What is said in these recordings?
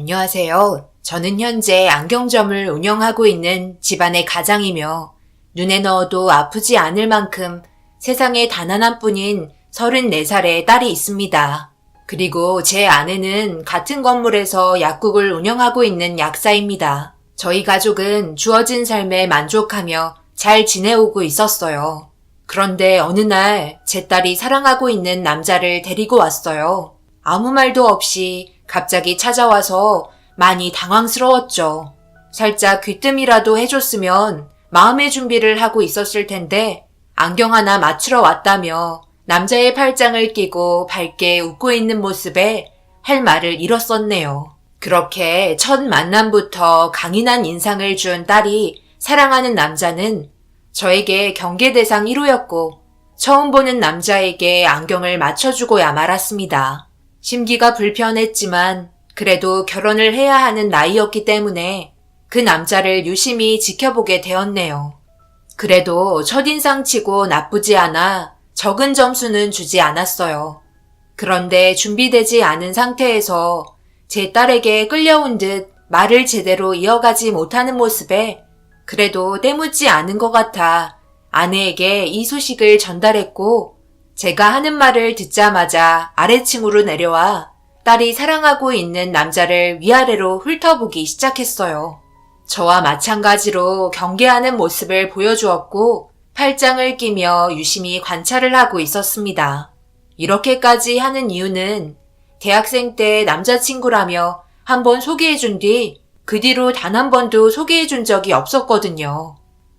안녕하세요. 저는 현재 안경점을 운영하고 있는 집안의 가장이며 눈에 넣어도 아프지 않을 만큼 세상에 단 하나뿐인 34살의 딸이 있습니다. 그리고 제 아내는 같은 건물에서 약국을 운영하고 있는 약사입니다. 저희 가족은 주어진 삶에 만족하며 잘 지내오고 있었어요. 그런데 어느 날 제 딸이 사랑하고 있는 남자를 데리고 왔어요. 아무 말도 없이 갑자기 찾아와서 많이 당황스러웠죠. 살짝 귀뜸이라도 해줬으면 마음의 준비를 하고 있었을 텐데 안경 하나 맞추러 왔다며 남자의 팔짱을 끼고 밝게 웃고 있는 모습에 할 말을 잃었었네요. 그렇게 첫 만남부터 강인한 인상을 준 딸이 사랑하는 남자는 저에게 경계 대상 1호였고 처음 보는 남자에게 안경을 맞춰주고야 말았습니다. 심기가 불편했지만 그래도 결혼을 해야 하는 나이였기 때문에 그 남자를 유심히 지켜보게 되었네요. 그래도 첫인상치고 나쁘지 않아 적은 점수는 주지 않았어요. 그런데 준비되지 않은 상태에서 제 딸에게 끌려온 듯 말을 제대로 이어가지 못하는 모습에 그래도 때묻지 않은 것 같아 아내에게 이 소식을 전달했고 제가 하는 말을 듣자마자 아래층으로 내려와 딸이 사랑하고 있는 남자를 위아래로 훑어보기 시작했어요. 저와 마찬가지로 경계하는 모습을 보여주었고 팔짱을 끼며 유심히 관찰을 하고 있었습니다. 이렇게까지 하는 이유는 대학생 때 남자친구라며 한번 소개해준 뒤 그 뒤로 단 한 번도 소개해준 적이 없었거든요.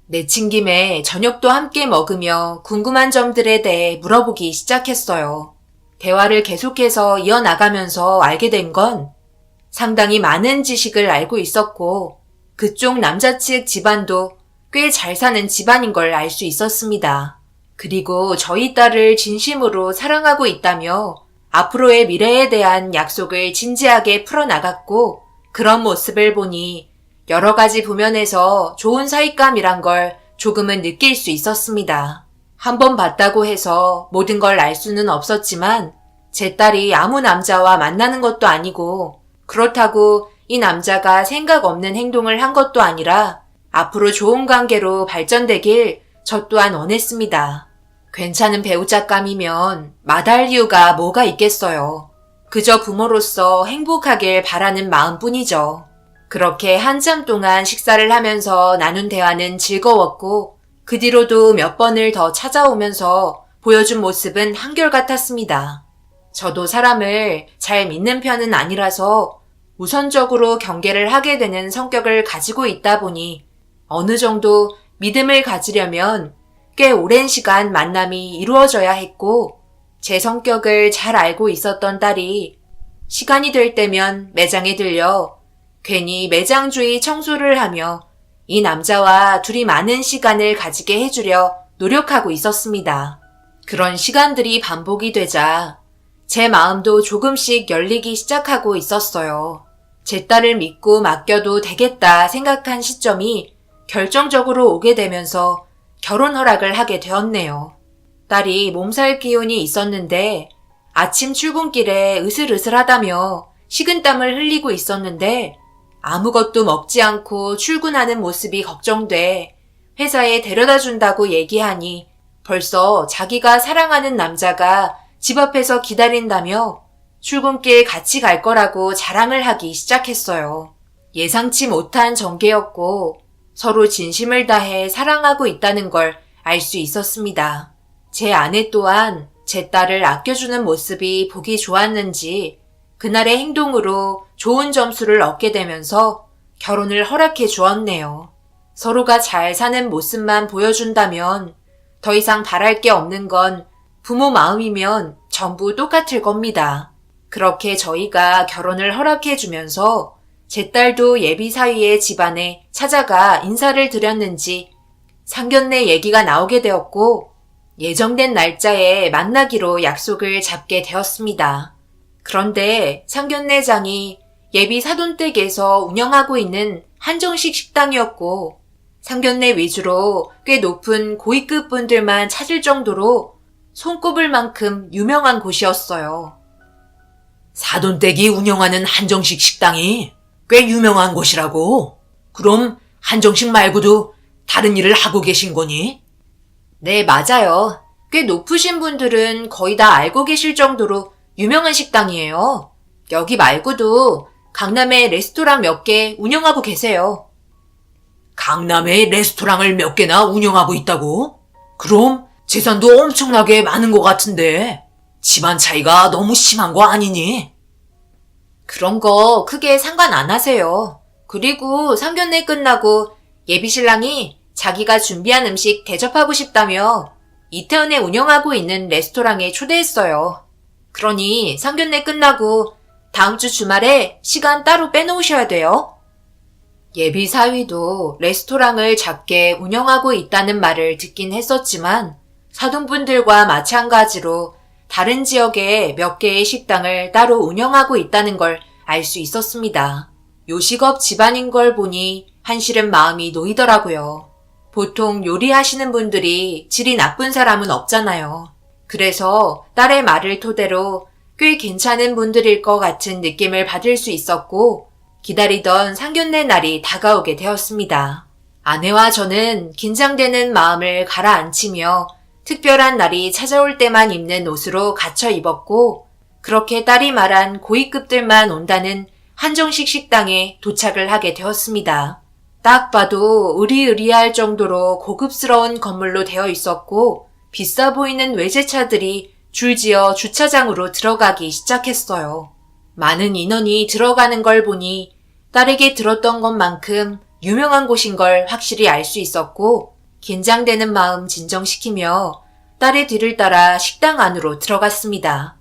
내친 김에 저녁도 함께 먹으며 궁금한 점들에 대해 물어보기 시작했어요. 대화를 계속해서 이어나가면서 알게 된 건 상당히 많은 지식을 알고 있었고 그쪽 남자 측 집안도 꽤 잘 사는 집안인 걸 알 수 있었습니다. 그리고 저희 딸을 진심으로 사랑하고 있다며 앞으로의 미래에 대한 약속을 진지하게 풀어나갔고 그런 모습을 보니 여러 가지 부면에서 좋은 사윗감이란 걸 조금은 느낄 수 있었습니다. 한번 봤다고 해서 모든 걸 알 수는 없었지만 제 딸이 아무 남자와 만나는 것도 아니고 그렇다고 이 남자가 생각 없는 행동을 한 것도 아니라 앞으로 좋은 관계로 발전되길 저 또한 원했습니다. 괜찮은 배우자감이면 마다할 이유가 뭐가 있겠어요. 그저 부모로서 행복하길 바라는 마음뿐이죠. 그렇게 한참 동안 식사를 하면서 나눈 대화는 즐거웠고 그 뒤로도 몇 번을 더 찾아오면서 보여준 모습은 한결같았습니다. 저도 사람을 잘 믿는 편은 아니라서 우선적으로 경계를 하게 되는 성격을 가지고 있다 보니 어느 정도 믿음을 가지려면 꽤 오랜 시간 만남이 이루어져야 했고 제 성격을 잘 알고 있었던 딸이 시간이 될 때면 매장에 들려 괜히 매장 주위 청소를 하며 이 남자와 둘이 많은 시간을 가지게 해주려 노력하고 있었습니다. 그런 시간들이 반복이 되자 제 마음도 조금씩 열리기 시작하고 있었어요. 제 딸을 믿고 맡겨도 되겠다 생각한 시점이 결정적으로 오게 되면서 결혼 허락을 하게 되었네요. 딸이 몸살 기운이 있었는데 아침 출근길에 으슬으슬하다며 식은땀을 흘리고 있었는데 아무것도 먹지 않고 출근하는 모습이 걱정돼 회사에 데려다 준다고 얘기하니 벌써 자기가 사랑하는 남자가 집 앞에서 기다린다며 출근길 같이 갈 거라고 자랑을 하기 시작했어요. 예상치 못한 전개였고 서로 진심을 다해 사랑하고 있다는 걸 알 수 있었습니다. 제 아내 또한 제 딸을 아껴주는 모습이 보기 좋았는지 그날의 행동으로 좋은 점수를 얻게 되면서 결혼을 허락해 주었네요. 서로가 잘 사는 모습만 보여준다면 더 이상 바랄 게 없는 건 부모 마음이면 전부 똑같을 겁니다. 그렇게 저희가 결혼을 허락해 주면서 제 딸도 예비 사위의 집안에 찾아가 인사를 드렸는지 상견례 얘기가 나오게 되었고 예정된 날짜에 만나기로 약속을 잡게 되었습니다. 그런데 상견례장이 예비 사돈댁에서 운영하고 있는 한정식 식당이었고 상견례 위주로 꽤 높은 고위급 분들만 찾을 정도로 손꼽을 만큼 유명한 곳이었어요. 사돈댁이 운영하는 한정식 식당이 꽤 유명한 곳이라고? 그럼 한정식 말고도 다른 일을 하고 계신 거니? 네, 맞아요. 꽤 높으신 분들은 거의 다 알고 계실 정도로 유명한 식당이에요. 여기 말고도 강남에 레스토랑 몇 개 운영하고 계세요. 강남에 레스토랑을 몇 개나 운영하고 있다고? 그럼 재산도 엄청나게 많은 것 같은데 집안 차이가 너무 심한 거 아니니? 그런 거 크게 상관 안 하세요. 그리고 상견례 끝나고 예비신랑이 자기가 준비한 음식 대접하고 싶다며 이태원에 운영하고 있는 레스토랑에 초대했어요. 그러니 상견례 끝나고 다음 주 주말에 시간 따로 빼놓으셔야 돼요. 예비 사위도 레스토랑을 작게 운영하고 있다는 말을 듣긴 했었지만 사돈분들과 마찬가지로 다른 지역에 몇 개의 식당을 따로 운영하고 있다는 걸 알 수 있었습니다. 요식업 집안인 걸 보니 한시름 마음이 놓이더라고요. 보통 요리하시는 분들이 질이 나쁜 사람은 없잖아요. 그래서 딸의 말을 토대로 꽤 괜찮은 분들일 것 같은 느낌을 받을 수 있었고 기다리던 상견례 날이 다가오게 되었습니다. 아내와 저는 긴장되는 마음을 가라앉히며 특별한 날이 찾아올 때만 입는 옷으로 갖춰 입었고 그렇게 딸이 말한 고위급들만 온다는 한정식 식당에 도착을 하게 되었습니다. 딱 봐도 으리으리할 정도로 고급스러운 건물로 되어 있었고 비싸 보이는 외제차들이 줄지어 주차장으로 들어가기 시작했어요. 많은 인원이 들어가는 걸 보니 딸에게 들었던 것만큼 유명한 곳인 걸 확실히 알 수 있었고 긴장되는 마음 진정시키며 딸의 뒤를 따라 식당 안으로 들어갔습니다.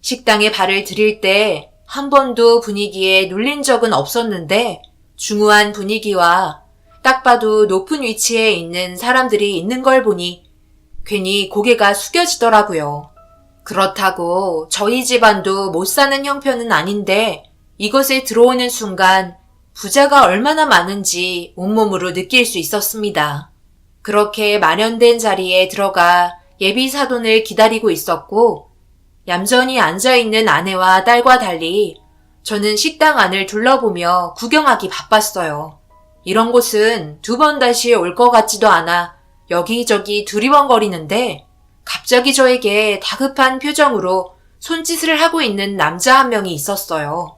식당에 발을 들일 때 한 번도 분위기에 눌린 적은 없었는데 중후한 분위기와 딱 봐도 높은 위치에 있는 사람들이 있는 걸 보니 괜히 고개가 숙여지더라고요. 그렇다고 저희 집안도 못 사는 형편은 아닌데 이것에 들어오는 순간 부자가 얼마나 많은지 온몸으로 느낄 수 있었습니다. 그렇게 마련된 자리에 들어가 예비 사돈을 기다리고 있었고 얌전히 앉아있는 아내와 딸과 달리 저는 식당 안을 둘러보며 구경하기 바빴어요. 이런 곳은 두 번 다시 올 것 같지도 않아 여기저기 두리번거리는데 갑자기 저에게 다급한 표정으로 손짓을 하고 있는 남자 한 명이 있었어요.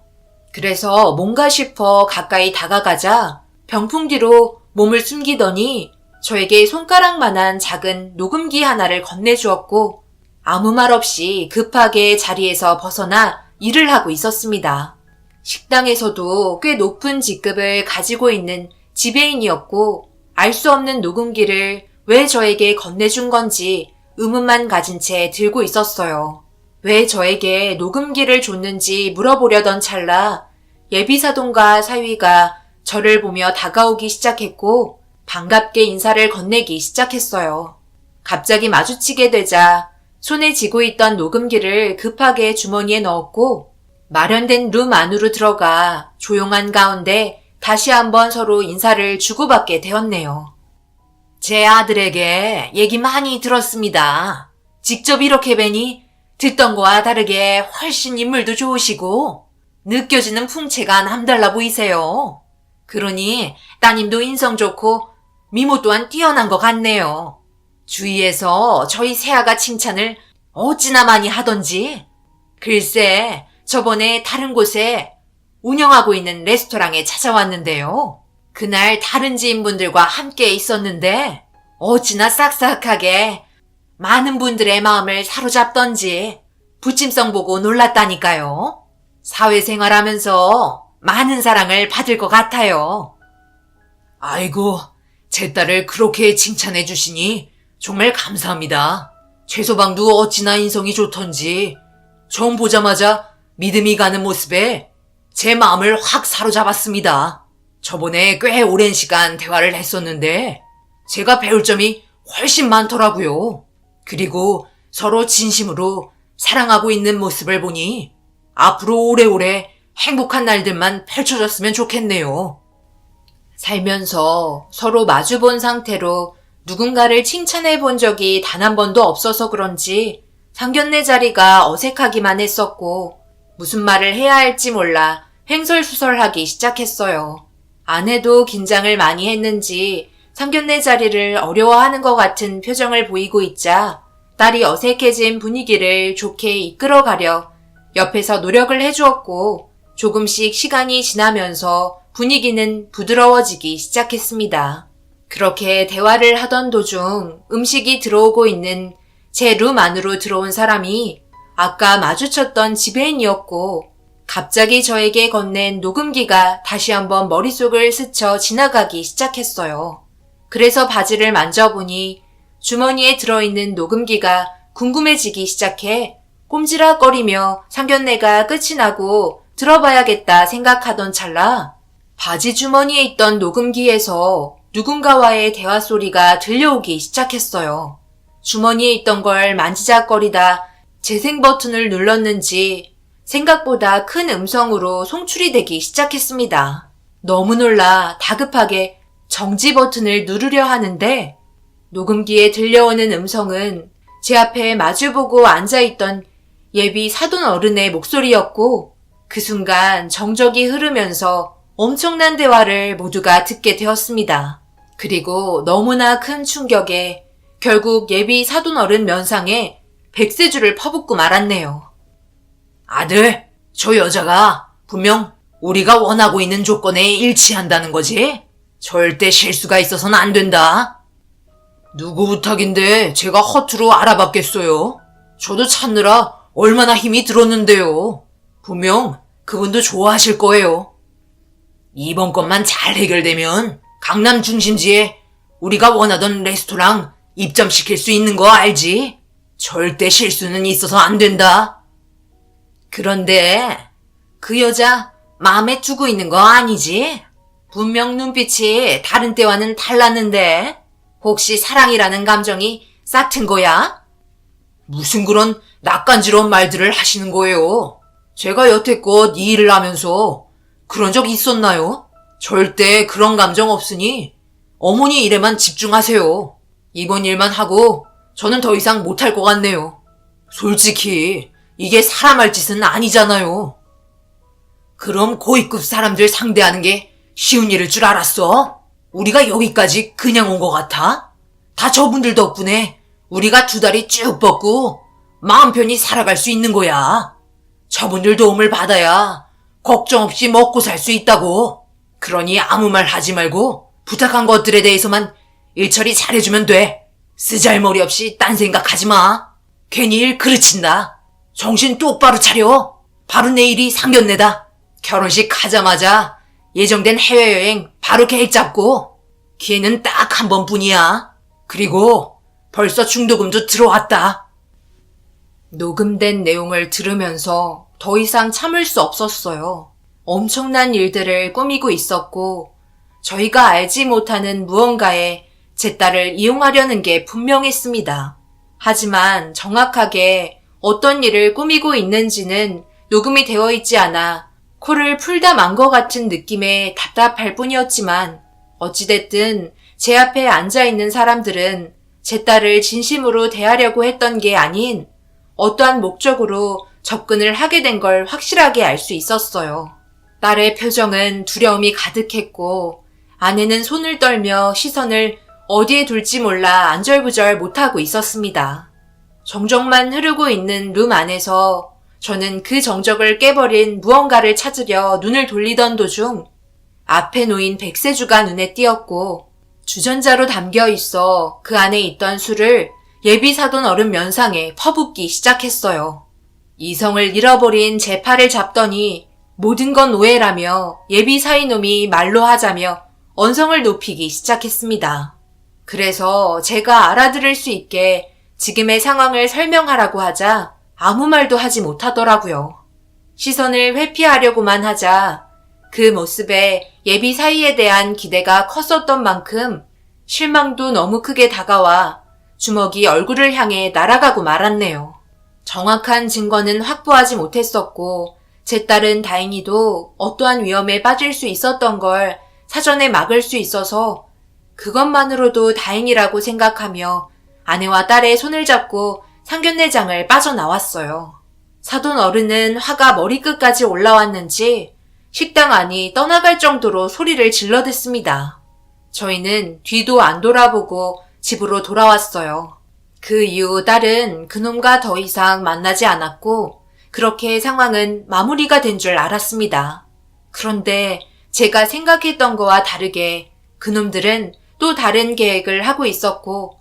그래서 뭔가 싶어 가까이 다가가자 병풍 뒤로 몸을 숨기더니 저에게 손가락만한 작은 녹음기 하나를 건네주었고 아무 말 없이 급하게 자리에서 벗어나 일을 하고 있었습니다. 식당에서도 꽤 높은 직급을 가지고 있는 지배인이었고 알 수 없는 녹음기를 왜 저에게 건네준 건지 의문만 가진 채 들고 있었어요. 왜 저에게 녹음기를 줬는지 물어보려던 찰나 예비사돈과 사위가 저를 보며 다가오기 시작했고 반갑게 인사를 건네기 시작했어요. 갑자기 마주치게 되자 손에 쥐고 있던 녹음기를 급하게 주머니에 넣었고 마련된 룸 안으로 들어가 조용한 가운데 다시 한번 서로 인사를 주고받게 되었네요. 제 아들에게 얘기 많이 들었습니다. 직접 이렇게 뵈니 듣던 거와 다르게 훨씬 인물도 좋으시고 느껴지는 풍채가 남달라 보이세요. 그러니 따님도 인성 좋고 미모 또한 뛰어난 것 같네요. 주위에서 저희 새아가 칭찬을 어찌나 많이 하던지. 글쎄 저번에 다른 곳에 운영하고 있는 레스토랑에 찾아왔는데요. 그날 다른 지인분들과 함께 있었는데 어찌나 싹싹하게 많은 분들의 마음을 사로잡던지 부침성 보고 놀랐다니까요. 사회생활하면서 많은 사랑을 받을 것 같아요. 아이고, 제 딸을 그렇게 칭찬해 주시니 정말 감사합니다. 최서방도 어찌나 인성이 좋던지 처음 보자마자 믿음이 가는 모습에 제 마음을 확 사로잡았습니다. 저번에 꽤 오랜 시간 대화를 했었는데 제가 배울 점이 훨씬 많더라고요. 그리고 서로 진심으로 사랑하고 있는 모습을 보니 앞으로 오래오래 행복한 날들만 펼쳐졌으면 좋겠네요. 살면서 서로 마주본 상태로 누군가를 칭찬해 본 적이 단 한 번도 없어서 그런지 상견례 자리가 어색하기만 했었고 무슨 말을 해야 할지 몰라 횡설수설하기 시작했어요. 아내도 긴장을 많이 했는지 상견례 자리를 어려워하는 것 같은 표정을 보이고 있자 딸이 어색해진 분위기를 좋게 이끌어가려 옆에서 노력을 해주었고 조금씩 시간이 지나면서 분위기는 부드러워지기 시작했습니다. 그렇게 대화를 하던 도중 음식이 들어오고 있는 제 룸 안으로 들어온 사람이 아까 마주쳤던 지배인이었고 갑자기 저에게 건넨 녹음기가 다시 한번 머릿속을 스쳐 지나가기 시작했어요. 그래서 바지를 만져보니 주머니에 들어있는 녹음기가 궁금해지기 시작해 꼼지락거리며 상견례가 끝이 나고 들어봐야겠다 생각하던 찰나 바지 주머니에 있던 녹음기에서 누군가와의 대화 소리가 들려오기 시작했어요. 주머니에 있던 걸 만지작거리다 재생 버튼을 눌렀는지 생각보다 큰 음성으로 송출이 되기 시작했습니다. 너무 놀라 다급하게 정지 버튼을 누르려 하는데 녹음기에 들려오는 음성은 제 앞에 마주보고 앉아있던 예비 사돈 어른의 목소리였고 그 순간 정적이 흐르면서 엄청난 대화를 모두가 듣게 되었습니다. 그리고 너무나 큰 충격에 결국 예비 사돈 어른 면상에 백세주를 퍼붓고 말았네요. 아들, 저 여자가 분명 우리가 원하고 있는 조건에 일치한다는 거지? 절대 실수가 있어서는 안 된다. 누구 부탁인데 제가 허투루 알아봤겠어요? 저도 찾느라 얼마나 힘이 들었는데요. 분명 그분도 좋아하실 거예요. 이번 건만 잘 해결되면 강남 중심지에 우리가 원하던 레스토랑 입점시킬 수 있는 거 알지? 절대 실수는 있어서 안 된다. 그런데 그 여자 마음에 두고 있는 거 아니지? 분명 눈빛이 다른 때와는 달랐는데 혹시 사랑이라는 감정이 싹튼 거야? 무슨 그런 낯간지러운 말들을 하시는 거예요? 제가 여태껏 이 일을 하면서 그런 적 있었나요? 절대 그런 감정 없으니 어머니 일에만 집중하세요. 이번 일만 하고 저는 더 이상 못할 것 같네요. 솔직히 이게 사람 할 짓은 아니잖아요. 그럼 고위급 사람들 상대하는 게 쉬운 일일 줄 알았어? 우리가 여기까지 그냥 온 것 같아? 다 저분들 덕분에 우리가 두 다리 쭉 뻗고 마음 편히 살아갈 수 있는 거야. 저분들 도움을 받아야 걱정 없이 먹고 살 수 있다고. 그러니 아무 말 하지 말고 부탁한 것들에 대해서만 일처리 잘해주면 돼. 쓰잘머리 없이 딴 생각하지 마. 괜히 일 그르친다. 정신 똑바로 차려. 바로 내일이 상견례다. 결혼식 하자마자 예정된 해외여행 바로 계획 잡고 기회는 딱 한 번뿐이야. 그리고 벌써 중도금도 들어왔다. 녹음된 내용을 들으면서 더 이상 참을 수 없었어요. 엄청난 일들을 꾸미고 있었고 저희가 알지 못하는 무언가에 제 딸을 이용하려는 게 분명했습니다. 하지만 정확하게 어떤 일을 꾸미고 있는지는 녹음이 되어 있지 않아 코를 풀다 만 것 같은 느낌에 답답할 뿐이었지만 어찌됐든 제 앞에 앉아있는 사람들은 제 딸을 진심으로 대하려고 했던 게 아닌 어떠한 목적으로 접근을 하게 된 걸 확실하게 알 수 있었어요. 딸의 표정은 두려움이 가득했고 아내는 손을 떨며 시선을 어디에 둘지 몰라 안절부절 못하고 있었습니다. 정적만 흐르고 있는 룸 안에서 저는 그 정적을 깨버린 무언가를 찾으려 눈을 돌리던 도중 앞에 놓인 백세주가 눈에 띄었고 주전자로 담겨 있어 그 안에 있던 술을 예비 사돈 어른 면상에 퍼붓기 시작했어요. 이성을 잃어버린 제 팔을 잡더니 모든 건 오해라며 예비 사이놈이 말로 하자며 언성을 높이기 시작했습니다. 그래서 제가 알아들을 수 있게 지금의 상황을 설명하라고 하자 아무 말도 하지 못하더라고요. 시선을 회피하려고만 하자 그 모습에 예비 사이에 대한 기대가 컸었던 만큼 실망도 너무 크게 다가와 주먹이 얼굴을 향해 날아가고 말았네요. 정확한 증거는 확보하지 못했었고 제 딸은 다행히도 어떠한 위험에 빠질 수 있었던 걸 사전에 막을 수 있어서 그것만으로도 다행이라고 생각하며 아내와 딸의 손을 잡고 상견례장을 빠져나왔어요. 사돈 어른은 화가 머리끝까지 올라왔는지 식당 안이 떠나갈 정도로 소리를 질러댔습니다. 저희는 뒤도 안 돌아보고 집으로 돌아왔어요. 그 이후 딸은 그놈과 더 이상 만나지 않았고 그렇게 상황은 마무리가 된 줄 알았습니다. 그런데 제가 생각했던 거와 다르게 그놈들은 또 다른 계획을 하고 있었고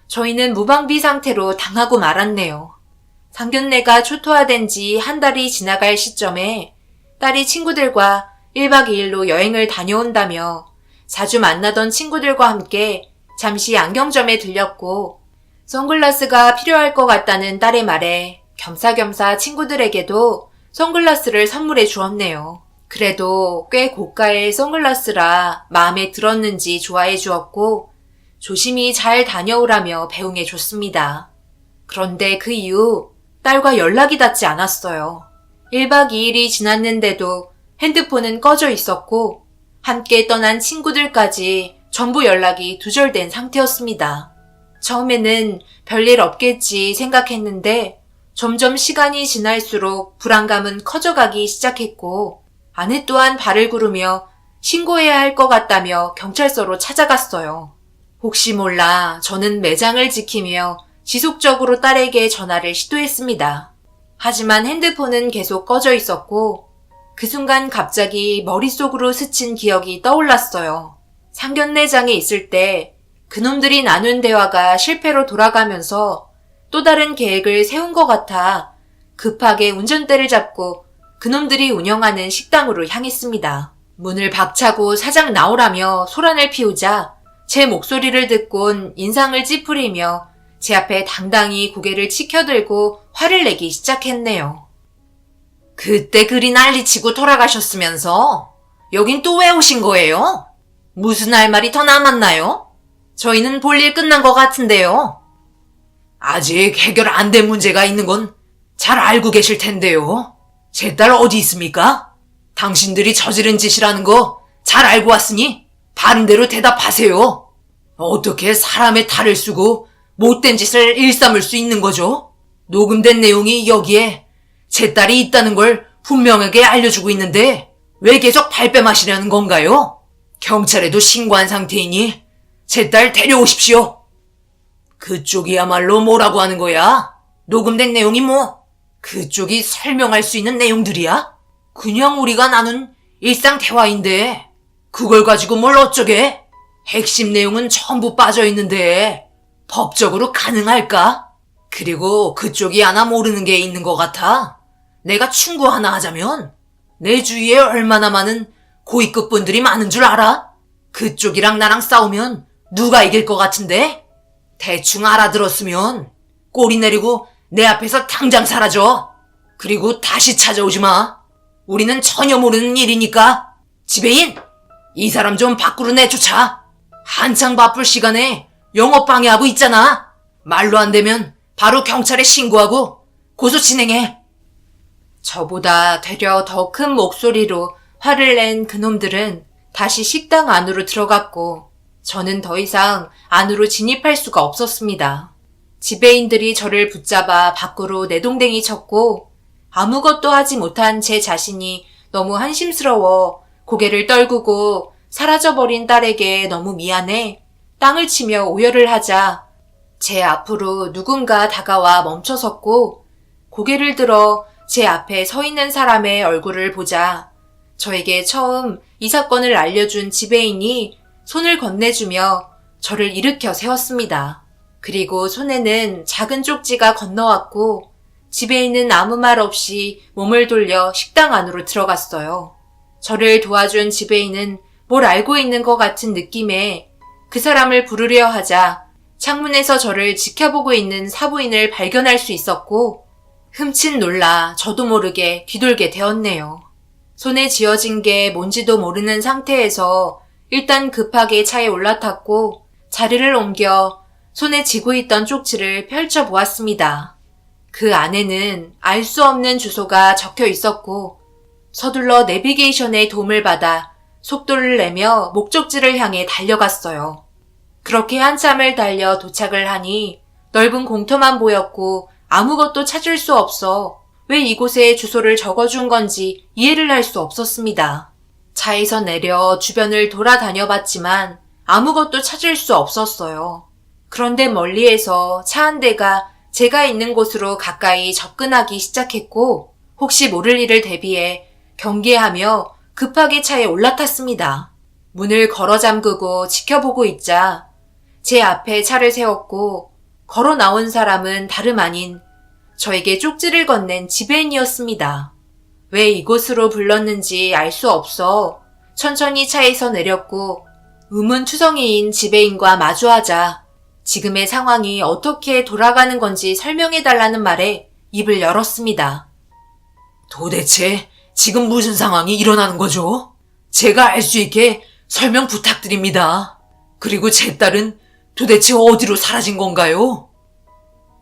저희는 무방비 상태로 당하고 말았네요. 상견례가 초토화된 지 한 달이 지나갈 시점에 딸이 친구들과 1박 2일로 여행을 다녀온다며 자주 만나던 친구들과 함께 잠시 안경점에 들렸고 선글라스가 필요할 것 같다는 딸의 말에 겸사겸사 친구들에게도 선글라스를 선물해 주었네요. 그래도 꽤 고가의 선글라스라 마음에 들었는지 좋아해 주었고 조심히 잘 다녀오라며 배웅해 줬습니다. 그런데 그 이후 딸과 연락이 닿지 않았어요. 1박 2일이 지났는데도 핸드폰은 꺼져 있었고 함께 떠난 친구들까지 전부 연락이 두절된 상태였습니다. 처음에는 별일 없겠지 생각했는데 점점 시간이 지날수록 불안감은 커져가기 시작했고 아내 또한 발을 구르며 신고해야 할 것 같다며 경찰서로 찾아갔어요. 혹시 몰라 저는 매장을 지키며 지속적으로 딸에게 전화를 시도했습니다. 하지만 핸드폰은 계속 꺼져 있었고 그 순간 갑자기 머릿속으로 스친 기억이 떠올랐어요. 상견례장에 있을 때 그놈들이 나눈 대화가 실패로 돌아가면서 또 다른 계획을 세운 것 같아 급하게 운전대를 잡고 그놈들이 운영하는 식당으로 향했습니다. 문을 박차고 사장 나오라며 소란을 피우자 제 목소리를 듣곤 인상을 찌푸리며 제 앞에 당당히 고개를 치켜들고 화를 내기 시작했네요. 그때 그리 난리치고 돌아가셨으면서 여긴 또 왜 오신 거예요? 무슨 할 말이 더 남았나요? 저희는 볼일 끝난 것 같은데요. 아직 해결 안 된 문제가 있는 건 잘 알고 계실 텐데요. 제 딸 어디 있습니까? 당신들이 저지른 짓이라는 거 잘 알고 왔으니 바른 대로 대답하세요. 어떻게 사람의 탈을 쓰고 못된 짓을 일삼을 수 있는 거죠? 녹음된 내용이 여기에 제 딸이 있다는 걸 분명하게 알려주고 있는데 왜 계속 발뺌하시려는 건가요? 경찰에도 신고한 상태이니 제 딸 데려오십시오. 그쪽이야말로 뭐라고 하는 거야? 녹음된 내용이 뭐? 그쪽이 설명할 수 있는 내용들이야? 그냥 우리가 나눈 일상 대화인데 그걸 가지고 뭘 어쩌게? 핵심 내용은 전부 빠져있는데 법적으로 가능할까? 그리고 그쪽이 하나 모르는 게 있는 것 같아. 내가 충고 하나 하자면 내 주위에 얼마나 많은 고위급 분들이 많은 줄 알아? 그쪽이랑 나랑 싸우면 누가 이길 것 같은데? 대충 알아들었으면 꼬리 내리고 내 앞에서 당장 사라져. 그리고 다시 찾아오지 마. 우리는 전혀 모르는 일이니까. 지배인, 이 사람 좀 밖으로 내쫓아. 한창 바쁠 시간에 영업 방해하고 있잖아. 말로 안 되면 바로 경찰에 신고하고 고소 진행해. 저보다 되려 더 큰 목소리로 화를 낸 그놈들은 다시 식당 안으로 들어갔고 저는 더 이상 안으로 진입할 수가 없었습니다. 지배인들이 저를 붙잡아 밖으로 내동댕이 쳤고 아무것도 하지 못한 제 자신이 너무 한심스러워 고개를 떨구고 사라져버린 딸에게 너무 미안해 땅을 치며 오열을 하자 제 앞으로 누군가 다가와 멈춰섰고 고개를 들어 제 앞에 서 있는 사람의 얼굴을 보자 저에게 처음 이 사건을 알려준 지배인이 손을 건네주며 저를 일으켜 세웠습니다. 그리고 손에는 작은 쪽지가 건너왔고 지배인은 아무 말 없이 몸을 돌려 식당 안으로 들어갔어요. 저를 도와준 지배인은 뭘 알고 있는 것 같은 느낌에 그 사람을 부르려 하자 창문에서 저를 지켜보고 있는 사부인을 발견할 수 있었고 흠칫 놀라 저도 모르게 뒤돌게 되었네요. 손에 쥐어진 게 뭔지도 모르는 상태에서 일단 급하게 차에 올라탔고 자리를 옮겨 손에 쥐고 있던 쪽지를 펼쳐보았습니다. 그 안에는 알 수 없는 주소가 적혀 있었고 서둘러 내비게이션의 도움을 받아 속도를 내며 목적지를 향해 달려갔어요. 그렇게 한참을 달려 도착을 하니 넓은 공터만 보였고 아무것도 찾을 수 없어 왜 이곳에 주소를 적어준 건지 이해를 할 수 없었습니다. 차에서 내려 주변을 돌아다녀 봤지만 아무것도 찾을 수 없었어요. 그런데 멀리에서 차 한 대가 제가 있는 곳으로 가까이 접근하기 시작했고 혹시 모를 일을 대비해 경계하며 급하게 차에 올라탔습니다. 문을 걸어 잠그고 지켜보고 있자 제 앞에 차를 세웠고 걸어 나온 사람은 다름 아닌 저에게 쪽지를 건넨 지배인이었습니다. 왜 이곳으로 불렀는지 알 수 없어 천천히 차에서 내렸고 의문투성이인 지배인과 마주하자 지금의 상황이 어떻게 돌아가는 건지 설명해달라는 말에 입을 열었습니다. 도대체 지금 무슨 상황이 일어나는 거죠? 제가 알 수 있게 설명 부탁드립니다. 그리고 제 딸은 도대체 어디로 사라진 건가요?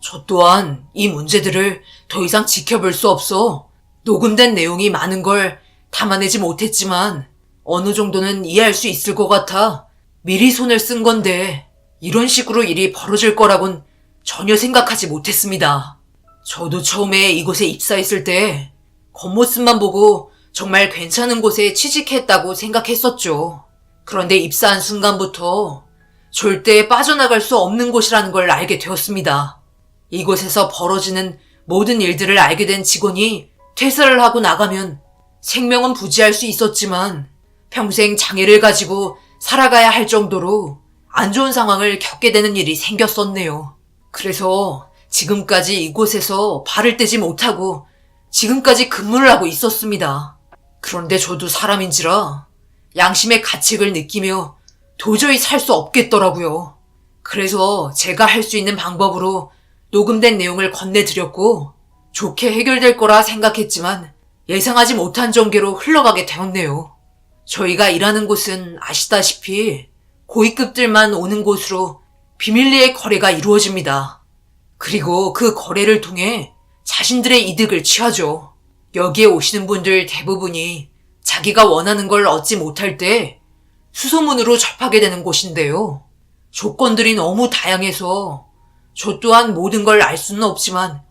저 또한 이 문제들을 더 이상 지켜볼 수 없어 녹음된 내용이 많은 걸 담아내지 못했지만 어느 정도는 이해할 수 있을 것 같아 미리 손을 쓴 건데 이런 식으로 일이 벌어질 거라곤 전혀 생각하지 못했습니다. 저도 처음에 이곳에 입사했을 때 겉모습만 보고 정말 괜찮은 곳에 취직했다고 생각했었죠. 그런데 입사한 순간부터 절대 빠져나갈 수 없는 곳이라는 걸 알게 되었습니다. 이곳에서 벌어지는 모든 일들을 알게 된 직원이 퇴사를 하고 나가면 생명은 부지할 수 있었지만 평생 장애를 가지고 살아가야 할 정도로 안 좋은 상황을 겪게 되는 일이 생겼었네요. 그래서 지금까지 이곳에서 발을 떼지 못하고 지금까지 근무를 하고 있었습니다. 그런데 저도 사람인지라 양심의 가책을 느끼며 도저히 살 수 없겠더라고요. 그래서 제가 할 수 있는 방법으로 녹음된 내용을 건네드렸고 좋게 해결될 거라 생각했지만 예상하지 못한 전개로 흘러가게 되었네요. 저희가 일하는 곳은 아시다시피 고위급들만 오는 곳으로 비밀리에 거래가 이루어집니다. 그리고 그 거래를 통해 자신들의 이득을 취하죠. 여기에 오시는 분들 대부분이 자기가 원하는 걸 얻지 못할 때 수소문으로 접하게 되는 곳인데요. 조건들이 너무 다양해서 저 또한 모든 걸 알 수는 없지만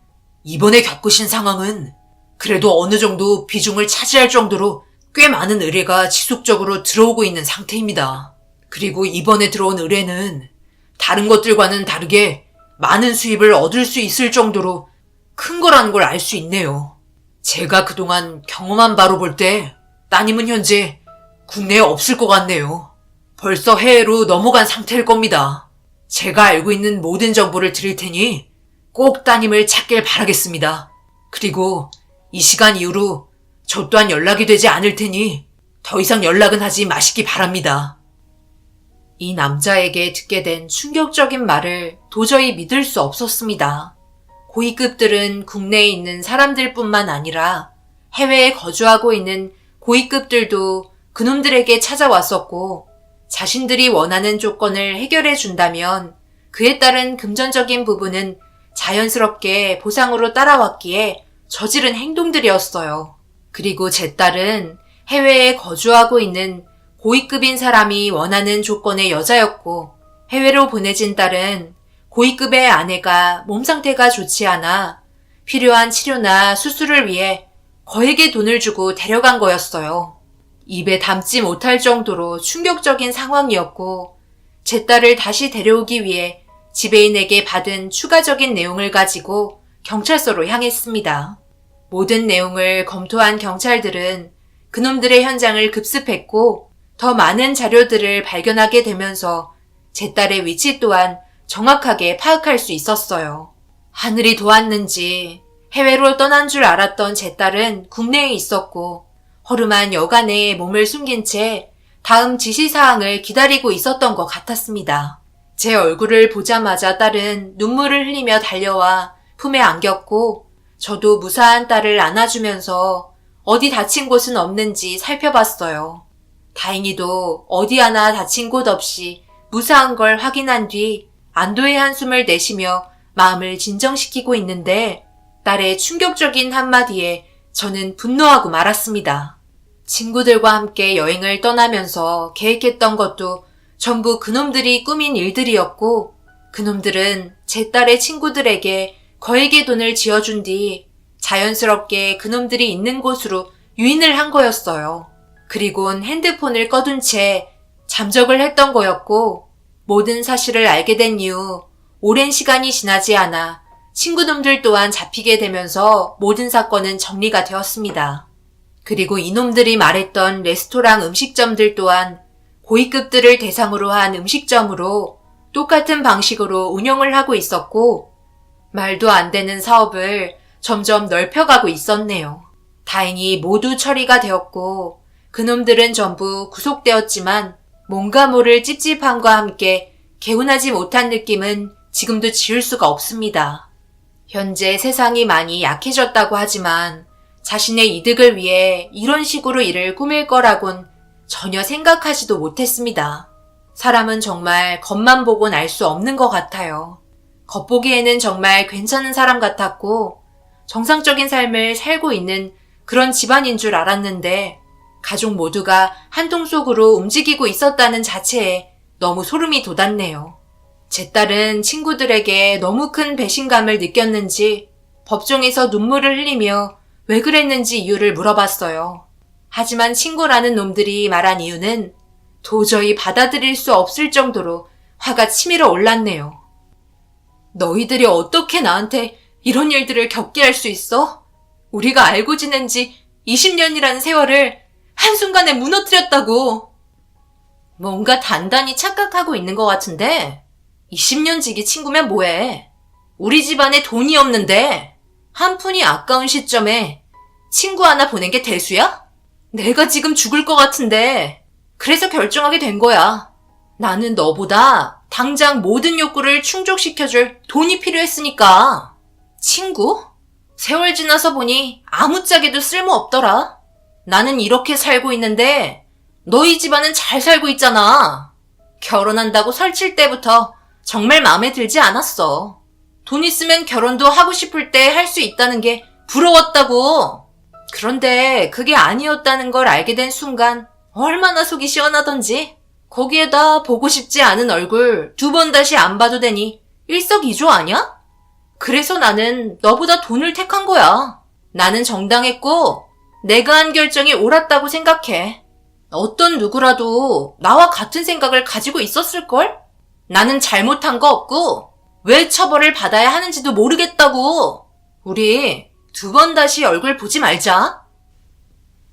이번에 겪으신 상황은 그래도 어느 정도 비중을 차지할 정도로 꽤 많은 의뢰가 지속적으로 들어오고 있는 상태입니다. 그리고 이번에 들어온 의뢰는 다른 것들과는 다르게 많은 수입을 얻을 수 있을 정도로 큰 거라는 걸 알 수 있네요. 제가 그동안 경험한 바로 볼 때 따님은 현재 국내에 없을 것 같네요. 벌써 해외로 넘어간 상태일 겁니다. 제가 알고 있는 모든 정보를 드릴 테니 꼭 따님을 찾길 바라겠습니다. 그리고 이 시간 이후로 저 또한 연락이 되지 않을 테니 더 이상 연락은 하지 마시기 바랍니다. 이 남자에게 듣게 된 충격적인 말을 도저히 믿을 수 없었습니다. 고위급들은 국내에 있는 사람들뿐만 아니라 해외에 거주하고 있는 고위급들도 그놈들에게 찾아왔었고 자신들이 원하는 조건을 해결해 준다면 그에 따른 금전적인 부분은 자연스럽게 보상으로 따라왔기에 저지른 행동들이었어요. 그리고 제 딸은 해외에 거주하고 있는 고위급인 사람이 원하는 조건의 여자였고 해외로 보내진 딸은 고위급의 아내가 몸 상태가 좋지 않아 필요한 치료나 수술을 위해 거액의 돈을 주고 데려간 거였어요. 입에 담지 못할 정도로 충격적인 상황이었고 제 딸을 다시 데려오기 위해 지배인에게 받은 추가적인 내용을 가지고 경찰서로 향했습니다. 모든 내용을 검토한 경찰들은 그놈들의 현장을 급습했고 더 많은 자료들을 발견하게 되면서 제 딸의 위치 또한 정확하게 파악할 수 있었어요. 하늘이 도왔는지 해외로 떠난 줄 알았던 제 딸은 국내에 있었고 허름한 여관에 몸을 숨긴 채 다음 지시사항을 기다리고 있었던 것 같았습니다. 제 얼굴을 보자마자 딸은 눈물을 흘리며 달려와 품에 안겼고 저도 무사한 딸을 안아주면서 어디 다친 곳은 없는지 살펴봤어요. 다행히도 어디 하나 다친 곳 없이 무사한 걸 확인한 뒤 안도의 한숨을 내쉬며 마음을 진정시키고 있는데 딸의 충격적인 한마디에 저는 분노하고 말았습니다. 친구들과 함께 여행을 떠나면서 계획했던 것도 전부 그놈들이 꾸민 일들이었고 그놈들은 제 딸의 친구들에게 거액의 돈을 지어준 뒤 자연스럽게 그놈들이 있는 곳으로 유인을 한 거였어요. 그리곤 핸드폰을 꺼둔 채 잠적을 했던 거였고, 모든 사실을 알게 된 이후 오랜 시간이 지나지 않아 친구놈들 또한 잡히게 되면서 모든 사건은 정리가 되었습니다. 그리고 이놈들이 말했던 레스토랑 음식점들 또한 고위급들을 대상으로 한 음식점으로 똑같은 방식으로 운영을 하고 있었고, 말도 안 되는 사업을 점점 넓혀가고 있었네요. 다행히 모두 처리가 되었고 그놈들은 전부 구속되었지만 뭔가 모를 찝찝함과 함께 개운하지 못한 느낌은 지금도 지울 수가 없습니다. 현재 세상이 많이 약해졌다고 하지만 자신의 이득을 위해 이런 식으로 일을 꾸밀 거라곤 전혀 생각하지도 못했습니다. 사람은 정말 겉만 보곤 알 수 없는 것 같아요. 겉보기에는 정말 괜찮은 사람 같았고 정상적인 삶을 살고 있는 그런 집안인 줄 알았는데 가족 모두가 한통 속으로 움직이고 있었다는 자체에 너무 소름이 돋았네요. 제 딸은 친구들에게 너무 큰 배신감을 느꼈는지 법정에서 눈물을 흘리며 왜 그랬는지 이유를 물어봤어요. 하지만 친구라는 놈들이 말한 이유는 도저히 받아들일 수 없을 정도로 화가 치밀어 올랐네요. 너희들이 어떻게 나한테 이런 일들을 겪게 할 수 있어? 우리가 알고 지낸 지 20년이라는 세월을 한순간에 무너뜨렸다고. 뭔가 단단히 착각하고 있는 것 같은데 20년 지기 친구면 뭐해? 우리 집안에 돈이 없는데 한 푼이 아까운 시점에 친구 하나 보낸 게 대수야? 내가 지금 죽을 것 같은데 그래서 결정하게 된 거야. 나는 너보다 당장 모든 욕구를 충족시켜줄 돈이 필요했으니까. 친구? 세월 지나서 보니 아무짝에도 쓸모없더라. 나는 이렇게 살고 있는데 너희 집안은 잘 살고 있잖아. 결혼한다고 설칠 때부터 정말 마음에 들지 않았어. 돈 있으면 결혼도 하고 싶을 때 할 수 있다는 게 부러웠다고. 그런데 그게 아니었다는 걸 알게 된 순간 얼마나 속이 시원하던지. 거기에다 보고 싶지 않은 얼굴 2번 다시 안 봐도 되니 일석이조 아냐? 그래서 나는 너보다 돈을 택한 거야. 나는 정당했고 내가 한 결정이 옳았다고 생각해. 어떤 누구라도 나와 같은 생각을 가지고 있었을걸? 나는 잘못한 거 없고 왜 처벌을 받아야 하는지도 모르겠다고. 우리 2번 다시 얼굴 보지 말자.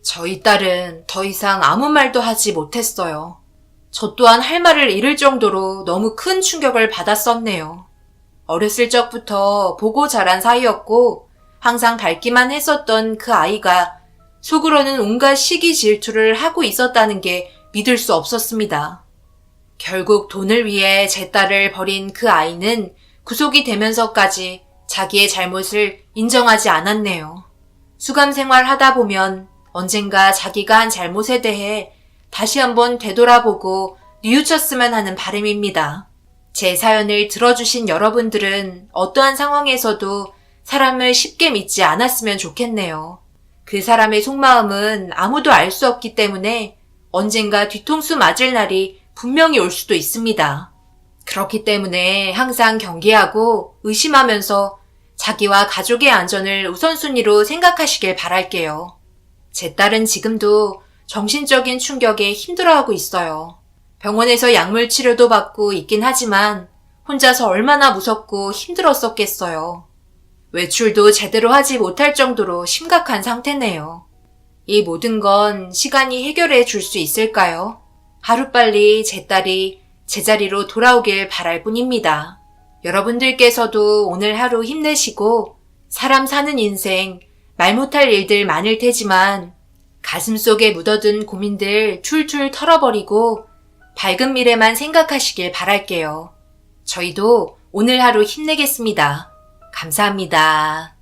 저희 딸은 더 이상 아무 말도 하지 못했어요. 저 또한 할 말을 잃을 정도로 너무 큰 충격을 받았었네요. 어렸을 적부터 보고 자란 사이였고 항상 닮기만 했었던 그 아이가 속으로는 온갖 시기 질투를 하고 있었다는 게 믿을 수 없었습니다. 결국 돈을 위해 제 딸을 버린 그 아이는 구속이 되면서까지 자기의 잘못을 인정하지 않았네요. 수감 생활 하다 보면 언젠가 자기가 한 잘못에 대해 다시 한번 되돌아보고 뉘우쳤으면 하는 바람입니다. 제 사연을 들어주신 여러분들은 어떠한 상황에서도 사람을 쉽게 믿지 않았으면 좋겠네요. 그 사람의 속마음은 아무도 알 수 없기 때문에 언젠가 뒤통수 맞을 날이 분명히 올 수도 있습니다. 그렇기 때문에 항상 경계하고 의심하면서 자기와 가족의 안전을 우선순위로 생각하시길 바랄게요. 제 딸은 지금도 정신적인 충격에 힘들어하고 있어요. 병원에서 약물 치료도 받고 있긴 하지만 혼자서 얼마나 무섭고 힘들었었겠어요. 외출도 제대로 하지 못할 정도로 심각한 상태네요. 이 모든 건 시간이 해결해 줄 수 있을까요? 하루빨리 제 딸이 제자리로 돌아오길 바랄 뿐입니다. 여러분들께서도 오늘 하루 힘내시고 사람 사는 인생 말 못할 일들 많을 테지만 가슴속에 묻어둔 고민들 툴툴 털어버리고 밝은 미래만 생각하시길 바랄게요. 저희도 오늘 하루 힘내겠습니다. 감사합니다.